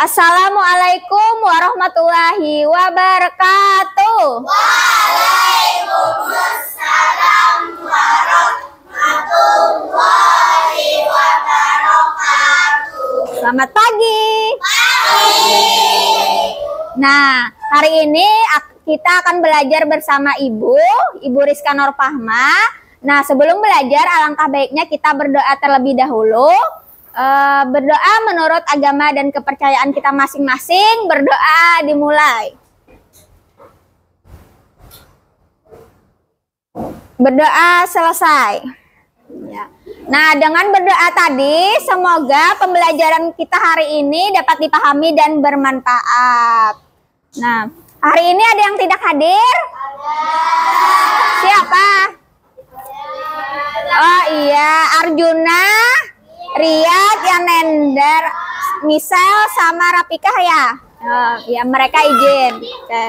Assalamualaikum warahmatullahi wabarakatuh. Waalaikumsalam warahmatullahi wabarakatuh. Selamat pagi. Nah, hari ini kita akan belajar bersama Ibu Rizka Nurfahma. Nah, sebelum belajar, alangkah baiknya kita berdoa terlebih dahulu. Berdoa menurut agama dan kepercayaan kita masing-masing. Berdoa dimulai. Berdoa selesai. Ya. Nah, dengan berdoa tadi, semoga pembelajaran kita hari ini dapat dipahami dan bermanfaat. Nah, hari ini ada yang tidak hadir? Siapa? Oh iya, Arjuna, Riyad, Yanender, Misal, sama Rapikah ya? Oh, ya, mereka izin. Oke.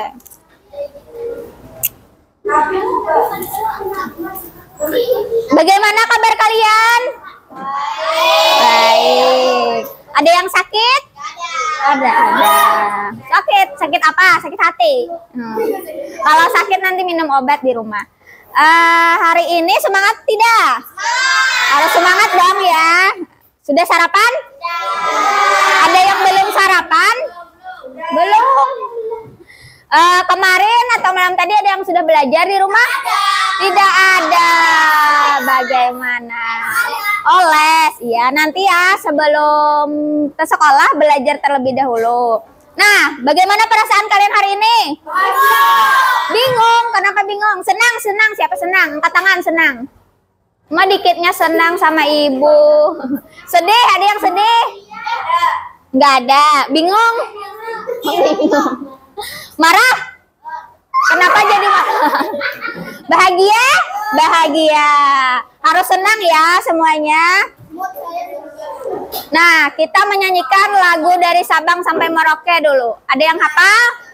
Bagaimana kabar kalian? Baik. Ada yang sakit? Ada. Sakit apa? Sakit hati. Kalau sakit nanti minum obat di rumah. Hari ini semangat tidak? Harus semangat dong ya. Sudah sarapan? Ada yang belum sarapan? Belum. Kemarin atau malam tadi ada yang sudah belajar di rumah? Tidak ada. Bagaimana? Oh, les. Ya, nanti ya sebelum ke sekolah belajar terlebih dahulu. Nah, bagaimana perasaan kalian hari ini? Bingung. Kenapa bingung? Senang. Siapa senang? Angkat tangan, senang. Cuma dikitnya senang sama ibu. Sedih, ada yang sedih? Nggak ada. Bingung? Marah? Kenapa jadi marah? Bahagia. Harus senang ya semuanya. Nah, kita menyanyikan lagu dari Sabang sampai Merauke dulu. Ada yang hafal?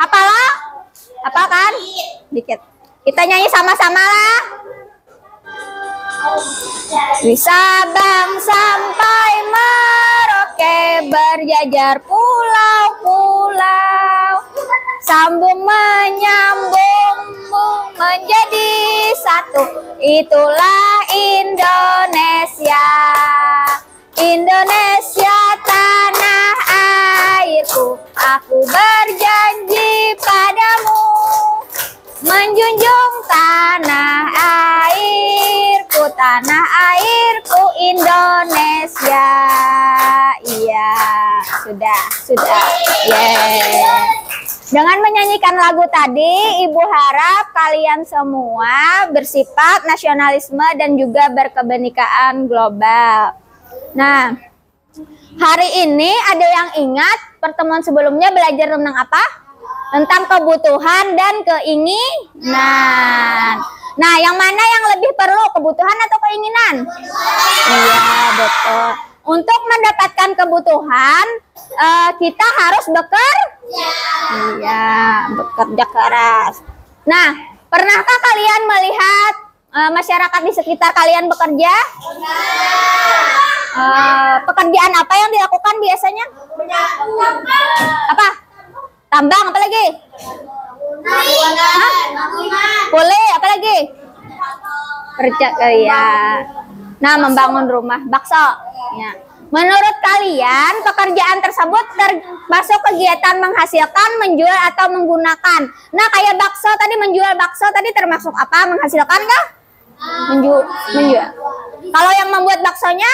Hafal lo? Hafal kan? Dikit. Kita nyanyi sama-sama lah. Di Sabang sampai Merauke berjajar pulau-pulau, sambung menyambung menjadi satu. Itulah Indonesia. Indonesia tanah airku, aku berjanji padamu menjunjung tanah airku Indonesia. Iya, sudah. Yeah. Dengan menyanyikan lagu tadi, Ibu harap kalian semua bersifat nasionalisme dan juga berkebenekaan global. Nah, hari ini ada yang ingat pertemuan sebelumnya belajar tentang apa? Tentang kebutuhan dan keinginan. Nah, yang mana yang lebih perlu, kebutuhan atau keinginan? Iya, betul. Untuk mendapatkan kebutuhan, kita harus bekerja. Iya, bekerja keras. Nah, pernahkah kalian melihat masyarakat di sekitar kalian bekerja? Pekerjaan apa yang dilakukan biasanya? Apa? Tambang, apa lagi? Boleh, apa lagi? Kerja, ya. Nah, membangun rumah, bakso. Ya. Menurut kalian, pekerjaan tersebut termasuk kegiatan menghasilkan, menjual, atau menggunakan? Nah, kayak bakso tadi, menjual bakso tadi termasuk apa? Menghasilkan kah? Menjual. Kalau yang membuat baksonya?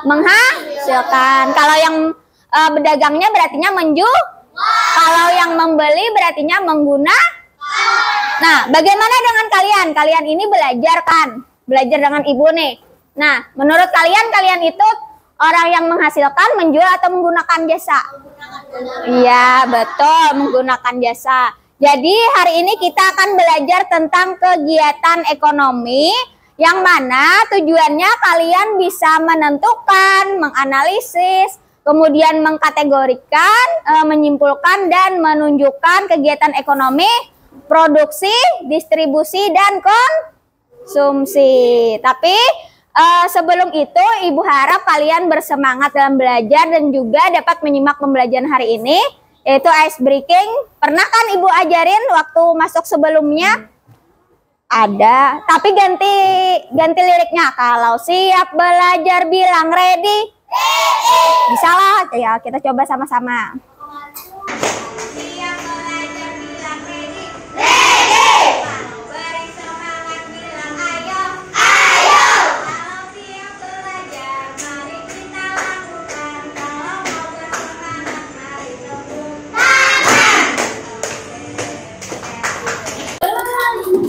Menghasilkan. Kalau yang bedagangnya berartinya menjual. Kalau yang membeli berartinya menggunakan. Nah, bagaimana dengan kalian? Kalian ini belajar kan? Belajar dengan ibu nih. Nah, menurut kalian itu orang yang menghasilkan, menjual, atau menggunakan jasa? Iya, betul, menggunakan jasa. Jadi hari ini kita akan belajar tentang kegiatan ekonomi yang mana tujuannya kalian bisa menentukan, menganalisis, kemudian mengkategorikan, menyimpulkan, dan menunjukkan kegiatan ekonomi, produksi, distribusi, dan konsumsi. Tapi Sebelum itu, Ibu harap kalian bersemangat dalam belajar dan juga dapat menyimak pembelajaran hari ini, yaitu ice breaking. Pernah kan Ibu ajarin waktu masuk sebelumnya? Ada, tapi ganti liriknya. Kalau siap belajar bilang ready. Bisa lah, ya kita coba sama-sama.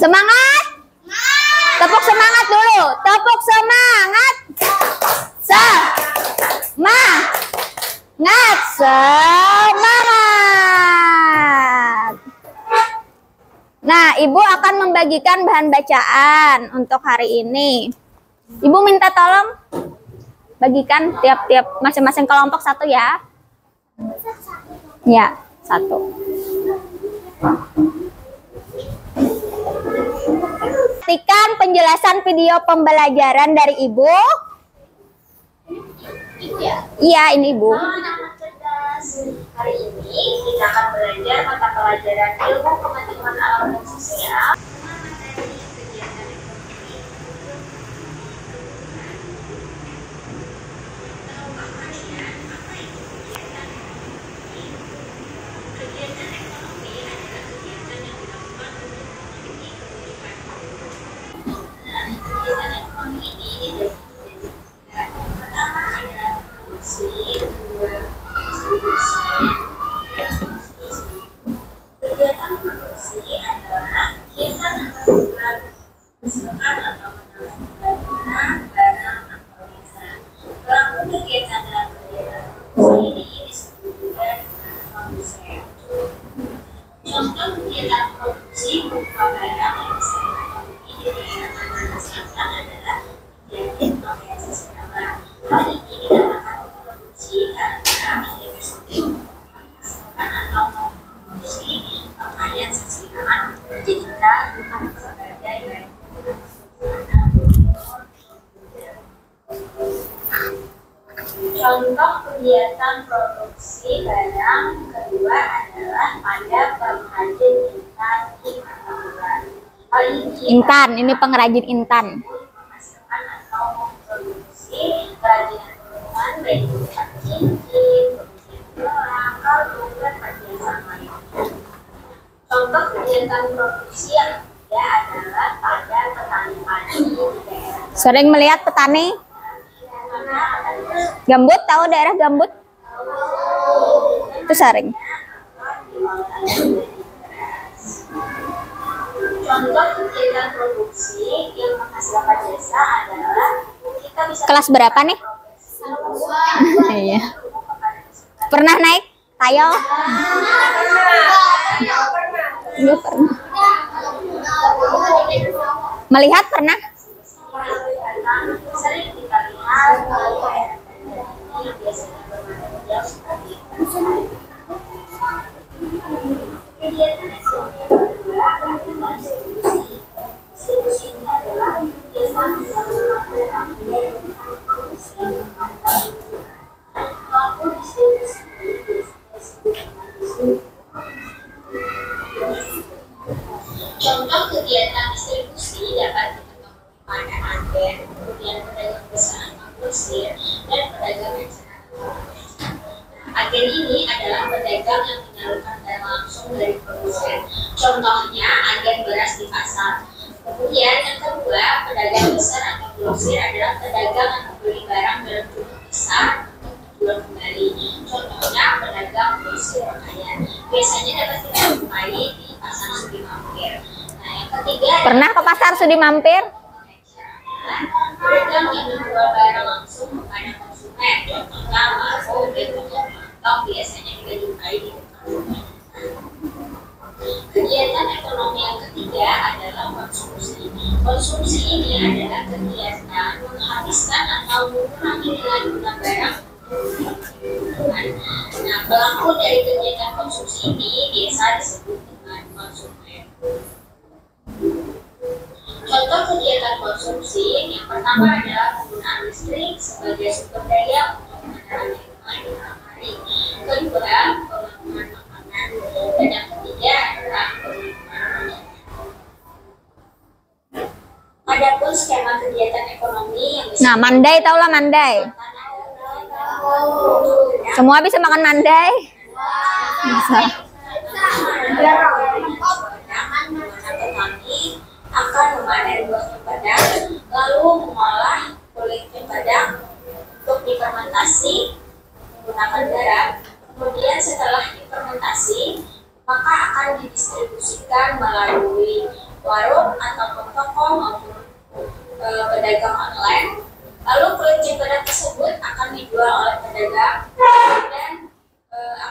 Semangat! Tepuk semangat dulu. Tepuk semangat. Semangat. Nah, Ibu akan membagikan bahan bacaan untuk hari ini. Ibu minta tolong bagikan tiap-tiap masing-masing kelompok satu ya. Ya, satu. Perhatikan penjelasan video pembelajaran dari Ibu. Iya, ini Ibu. Hari ini kita akan belajar mata pelajaran ilmu pengetahuan alam dan sosial. Contoh kegiatan produksi barang kedua adalah pada pengrajin intan di Magelang. Intan, ini pengrajin intan. Menghasilkan atau memproduksi kerajinan tangan baik berupa cincin, produksi gelang, kalung, dan perhiasan lainnya. Contoh kegiatan produksi yang ketiga adalah pada petani padi di daerah. Sering melihat petani gambut, tahu daerah gambut? Itu sering. Contoh kegiatan produksi yang menghasilkan jasa adalah kita bisa Kelas berapa nih? Iya. Pernah naik tayo? Enggak pernah. Melihat pernah? sering kita lihat yang biasanya bermacam jauh seperti kegiatan ekonomi kedua adalah distribusi. Distribusi ini adalah kegiatan yang maupun distribusi. Contoh kegiatan distribusi dapat ditemui pada agen, kemudian pedagang besar atau grosir, dan pedagang eceran. Agen ini adalah pedagang yang menyalurkan barang langsung dari produsen. Contohnya agen beras di pasar. Kemudian yang kedua, pedagang besar atau grosir adalah pedagang yang membeli barang dalam jumlah besar untuk dijual kembali. Contohnya pedagang grosir pakaian. Biasanya dapat kita jumpai di pasar Sudi Mampir. Nah, yang ketiga, Pernah ke pasar Sudi Mampir? pedagang yang menjual barang langsung kepada konsumen. Contohnya warung, atau biasanya juga jumpai di depan rumah. Kegiatan ekonomi yang ketiga adalah konsumsi. Konsumsi ini adalah kegiatan menghabiskan atau mengurangi nilai guna barang. Nah, pelaku dari kegiatan konsumsi ini biasa disebut dengan konsumen. Contoh kegiatan konsumsi, yang pertama adalah penggunaan listrik sebagai sumber daya untuk kendaraan lingkungan di malam hari. Kedua, pemenuhan makanan. Dan yang ketiga adalah pemenuhan. Adapun skema kegiatan ekonomi yang bisa Nah, mandai tau lah mandai. Semua bisa makan mandai? Bisa. Petani akan memanen buah cempadang, lalu mengolah kulit cempadang untuk difermentasi menggunakan garam. Kemudian setelah difermentasi, maka akan didistribusikan melalui warung ataupun toko maupun pedagang online. Lalu kulit cempadang tersebut akan dijual oleh pedagang dan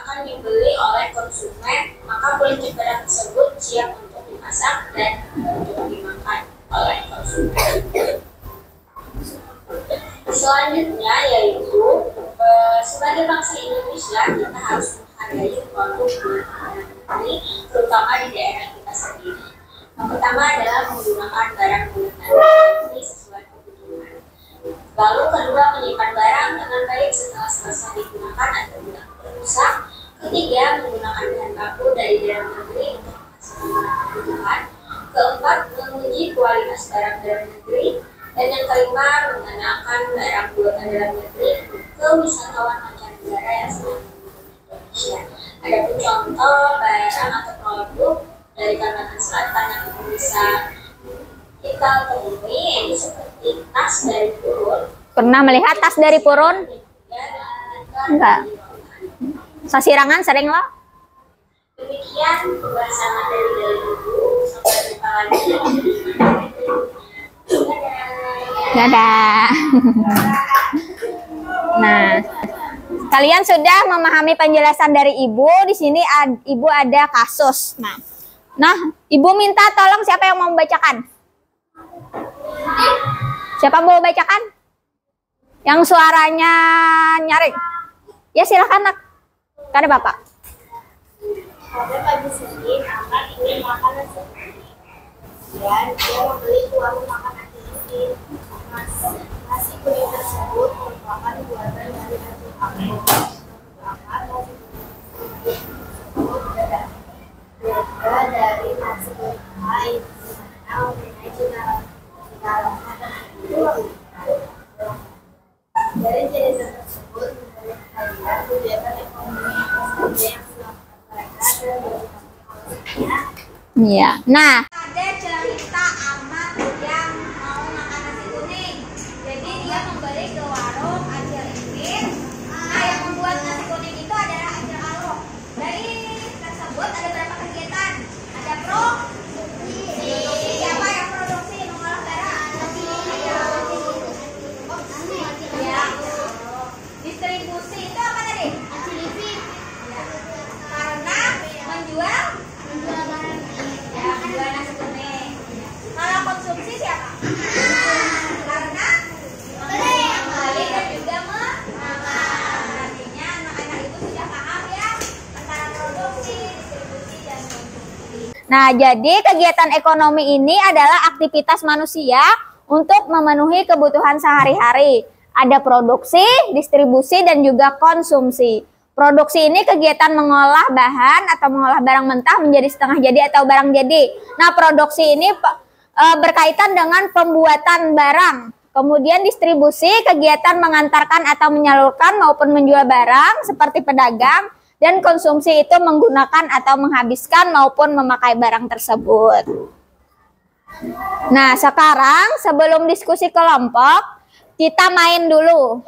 akan dibeli oleh konsumen. Maka kulit cempadang tersebut siap untuk dimasak dan untuk dimakan oleh konsumen. Selanjutnya yaitu sebagai bangsa Indonesia kita harus menghargai produk ini, terutama di daerah kita sendiri. Yang pertama adalah menggunakan barang ini sesuai kebutuhan. Lalu kedua, menyimpan barang dengan baik setelah selesai digunakan agar tidak rusak. Ketiga, menggunakan bahan baku dari dalam negeri untuk menghasilkan kebutuhan. Keempat, menguji kualitas barang dalam negeri. Dan yang kelima, mengenalkan barang buatan dalam negeri ke wisatawan mancanegara yang sedang mengunjungi Indonesia. Adapun contoh barang atau produk dari Kalimantan Selatan yang bisa kita temui ini seperti tas dari Purun. Pernah melihat tas dari Purun? Enggak. Sasirangan sering loh. Demikian pembahasan materi dari Ibu. Sampai jumpa lagi. Dadah. Nah, kalian sudah memahami penjelasan dari Ibu. Di sini Ibu ada kasus. Nah, Ibu minta tolong siapa yang mau membacakan? Siapa mau bacakan? Yang suaranya nyaring. Ya silakan nak. Ada Bapak. Pada pagi Senin, anak ingin makan nasi kuning. Dan dia membeli ke warung makan nasi kuning. Nasi kuning tersebut merupakan buatan dari hasil panen. Maka nasi kuning tersebut berbeda dari nasi kuning lain. Dimana mempunyai cita rasa tersebut. Dari jenis tersebut, menurut kalian kegiatan ekonomi apa saja yang dilakukan mereka dan bagaimana? Iya. Nah, Ada cerita anak yang mau makan nasi kuning. Jadi dia membeli ke warung Acil Ipin. Nah, yang membuat nasi kuning itu adalah Acil Alok. Dari tersebut ada berapa kegiatan? Ada siapa yang produksi mengolah barang? Ya. Distribusi itu apa tadi? Acil Ipin. Karena menjual barang. Ya, menjual nasi kuning. Kalau konsumsi siapa? Karena membeli dan juga memakan. Artinya anak-anak itu sudah paham ya antara produksi, distribusi, dan konsumsi. nah jadi kegiatan ekonomi ini adalah aktivitas manusia untuk memenuhi kebutuhan sehari-hari. Ada produksi, distribusi, dan juga konsumsi. Produksi ini kegiatan mengolah bahan atau mengolah barang mentah menjadi setengah jadi atau barang jadi. Nah, produksi ini berkaitan dengan pembuatan barang. Kemudian distribusi, kegiatan mengantarkan atau menyalurkan maupun menjual barang seperti pedagang. Dan konsumsi itu menggunakan atau menghabiskan maupun memakai barang tersebut. Nah, sekarang sebelum diskusi kelompok, kita main dulu.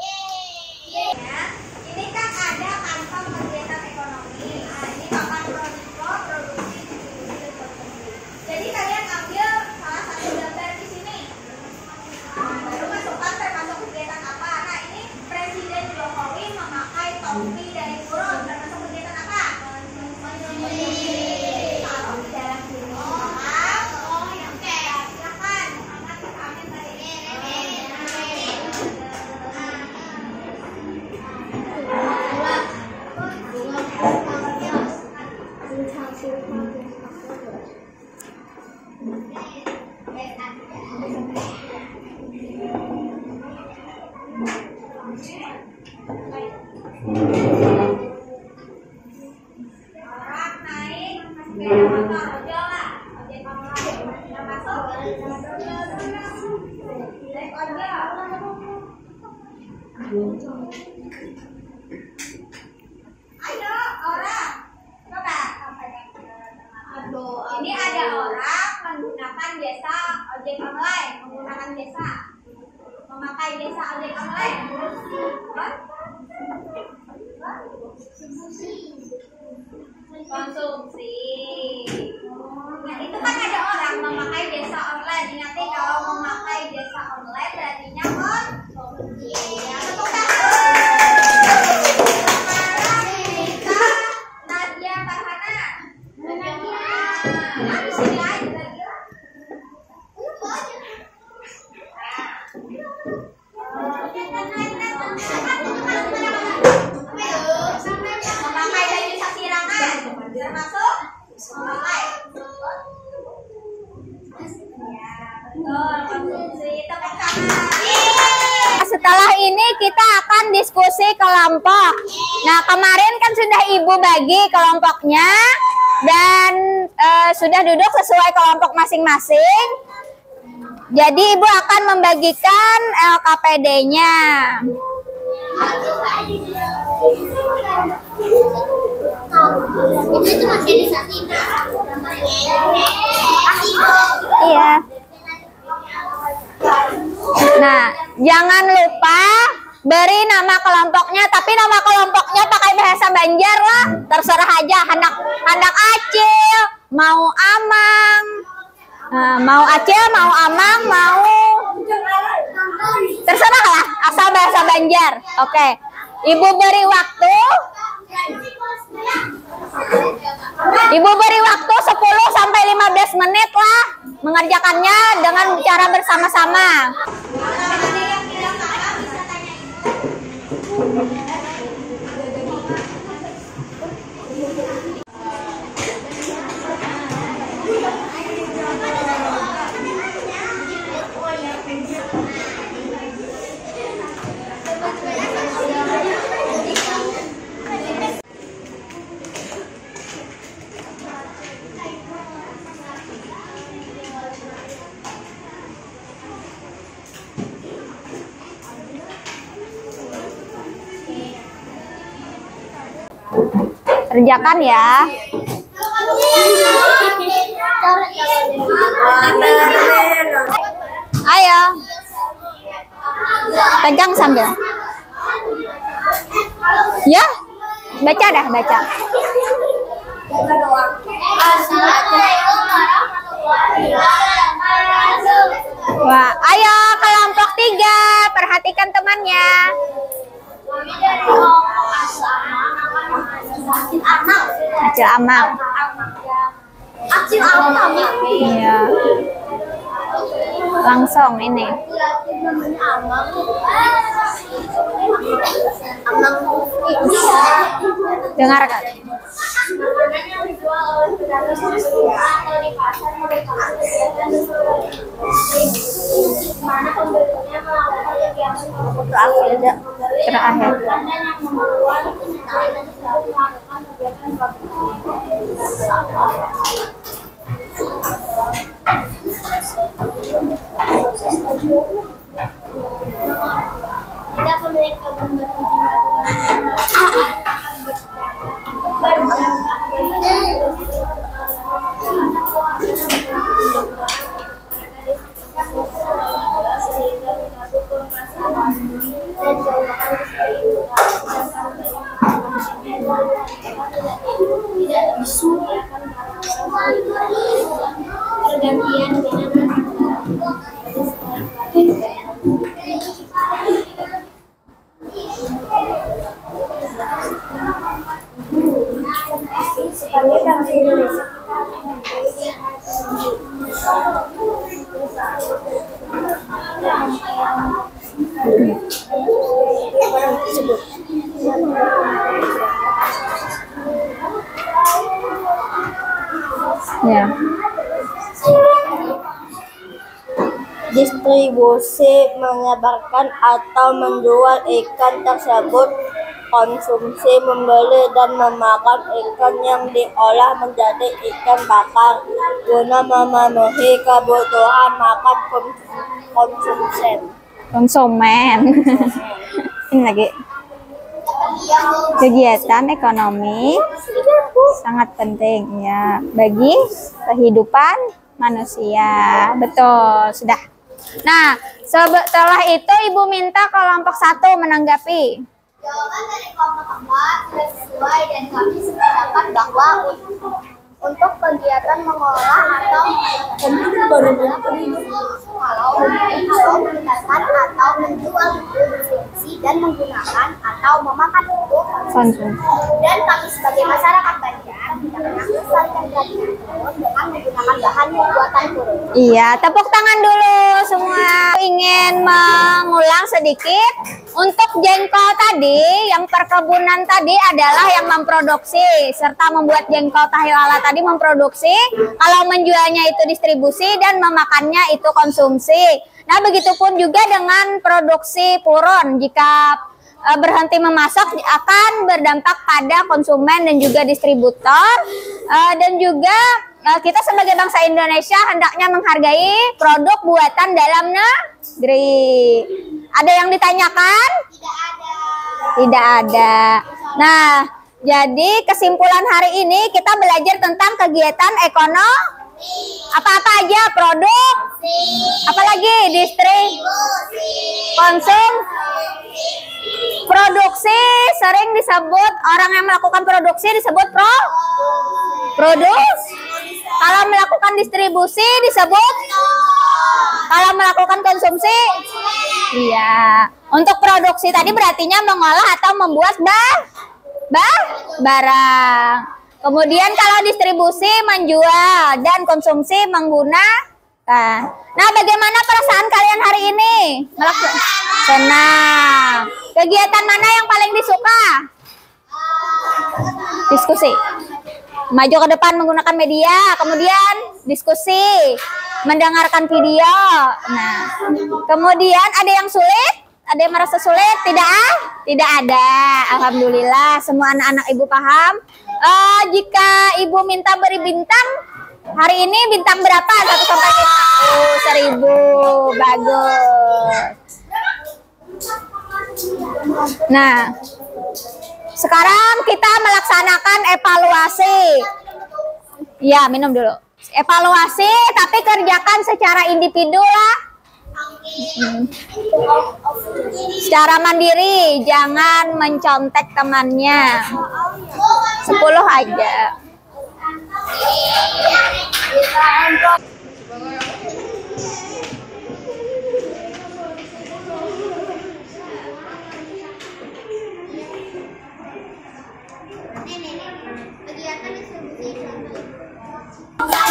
Ini kan ada kantong kegiatan ekonomi. Nah, ini papan produksi, distribusi, dan konsumsi. Jadi kalian ambil salah satu gambar di sini. Nah, baru masukkan termasuk kegiatan apa. Nah, ini Presiden Jokowi memakai topi dari Purun. Termasuk kegiatan apa? Konsumsi. Taruh di dalam sini. Oh, ya oke. Silakan. Angkat ke amin tadi. Desa ojek online. Konsumsi. Nah, itu kan ada orang memakai jasa online. Ingat nih, kalau memakai jasa online berartinya konsumsi. Ya, tepuk tangan. Kita Nadia Farhana. Nah, di sini aja lagi. Memakai baju sasirangan termasuk memakai. Betul, konsumsi. Tepuk tangan. Setelah ini kita akan diskusi kelompok. Nah, kemarin kan sudah Ibu bagi kelompoknya dan sudah duduk sesuai kelompok masing-masing. Jadi Ibu akan membagikan LKPD-nya. Itu masih di saat ini. Iya. Nah, jangan lupa beri nama kelompoknya, tapi nama kelompoknya pakai bahasa Banjar lah. Terserah aja, anak Acil, mau Amang, mau Acil, mau Amang, mau terserah lah, asal bahasa Banjar. Oke, Ibu beri waktu. Ibu beri waktu 10 sampai 15 menit lah mengerjakannya dengan cara bersama-sama. Kerjakan ya. Ayo. Pegang sambil. Ya. Baca dah, baca. Wah, ayo kelompok 3, perhatikan temannya. Acil Amang. Acil Amang. Iya. Langsung ini. Dengarkan. Makanan yang dijual oleh pedagang atau di pasar merupakan kegiatan mana pembelinya melakukan kegiatan Terakhir. dan yang membuat dan selalu melakukan kegiatan tidak pemilik kebun pergantian Ya. Distribusi menyebarkan atau menjual ikan tersebut, konsumsi, membeli dan memakan ikan yang diolah menjadi ikan bakar guna memenuhi kebutuhan makan konsumen. Ini lagi. Kegiatan ekonomi sangat penting ya bagi kehidupan manusia. Betul, sudah. Nah, Setelah itu Ibu minta kelompok 1 menanggapi. Jawaban dari kelompok 4 sudah sesuai dan kami sependapat bahwa untuk kegiatan mengolah atau kalau meningkatkan atau menjual konsumsi dan menggunakan atau memakan untuk konsumsi. Dan kami sebagai masyarakat Banjar tidak pernah melestarikan tradisi dengan menggunakan bahan buatan turun. Iya, tepuk tangan dulu semua. Ingin mengulang sedikit. Untuk jengkol tadi, yang perkebunan tadi adalah yang memproduksi serta membuat jengkol tahilala tadi memproduksi. Kalau menjualnya itu distribusi dan memakannya itu konsumsi. Nah, begitupun juga dengan produksi puron. Jika berhenti memasak akan berdampak pada konsumen dan juga distributor. Dan juga kita sebagai bangsa Indonesia hendaknya menghargai produk buatan dalam negeri. Ada yang ditanyakan? Tidak ada. Nah, jadi kesimpulan hari ini kita belajar tentang kegiatan ekonomi. Apa-apa aja? Produk? Apalagi? Konsum? Produksi sering disebut, orang yang melakukan produksi disebut produs. Kalau melakukan distribusi disebut, kalau melakukan konsumsi, iya. Untuk produksi tadi berartinya mengolah atau membuat barang. Kemudian kalau distribusi menjual dan konsumsi menggunakan. Nah, bagaimana perasaan kalian hari ini? Senang. Kegiatan mana yang paling disuka? Diskusi. Maju ke depan menggunakan media, kemudian diskusi, mendengarkan video. Nah, kemudian ada yang sulit? Ada yang merasa sulit? Tidak ada. Alhamdulillah, semua anak-anak Ibu paham. Jika Ibu minta beri bintang, hari ini bintang berapa? 1 sampai 5. 1000. Bagus. Nah, sekarang kita melaksanakan evaluasi. Ya, minum dulu. Evaluasi, tapi kerjakan secara individu lah. Secara mandiri, jangan mencontek temannya. 10 aja.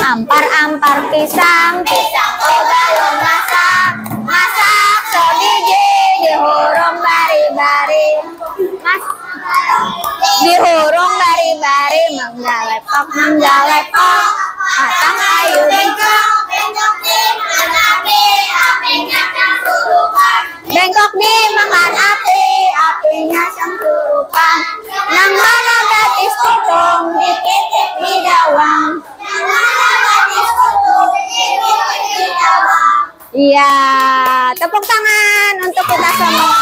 Ampar-ampar pisang, pisang galung masak, masak sobiji, dihurung bari-bari, dihurung bari-bari, menggalepok, matang ayu bengkok, bengkok di makan api, apinya cangkurupan, nang mana gatis potong, dikit di dawang. Iya, tepuk tangan untuk kita semua.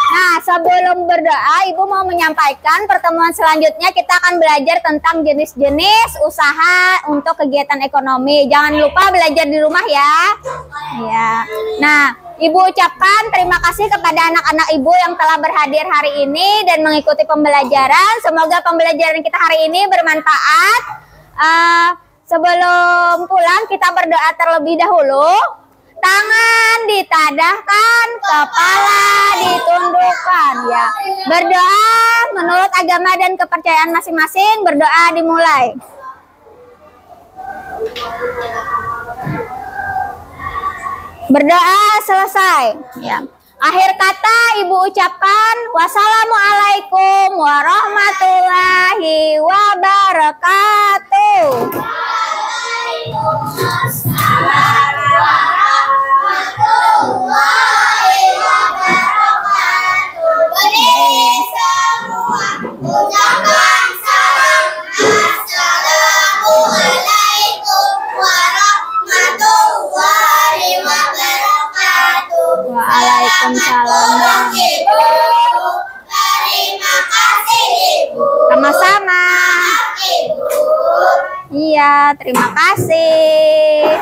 Nah, sebelum berdoa, Ibu mau menyampaikan pertemuan selanjutnya kita akan belajar tentang jenis-jenis usaha untuk kegiatan ekonomi. Jangan lupa belajar di rumah ya. Ya. Nah, Ibu ucapkan terima kasih kepada anak-anak Ibu yang telah berhadir hari ini dan mengikuti pembelajaran. Semoga pembelajaran kita hari ini bermanfaat. Sebelum pulang kita berdoa terlebih dahulu. Tangan ditadahkan, kepala ditundukkan ya. Berdoa menurut agama dan kepercayaan masing-masing. Berdoa dimulai. Berdoa selesai ya. Akhir kata Ibu ucapkan wassalamualaikum warahmatullahi wabarakatuh. Waalaikumsalam warahmatullahi wabarakatuh. Berdiri semua ucapkan salam. Assalamualaikum warahmatullahi wabarakatuh. Waalaikumsalam. Terima kasih Ibu. Sama-sama. Iya, terima kasih.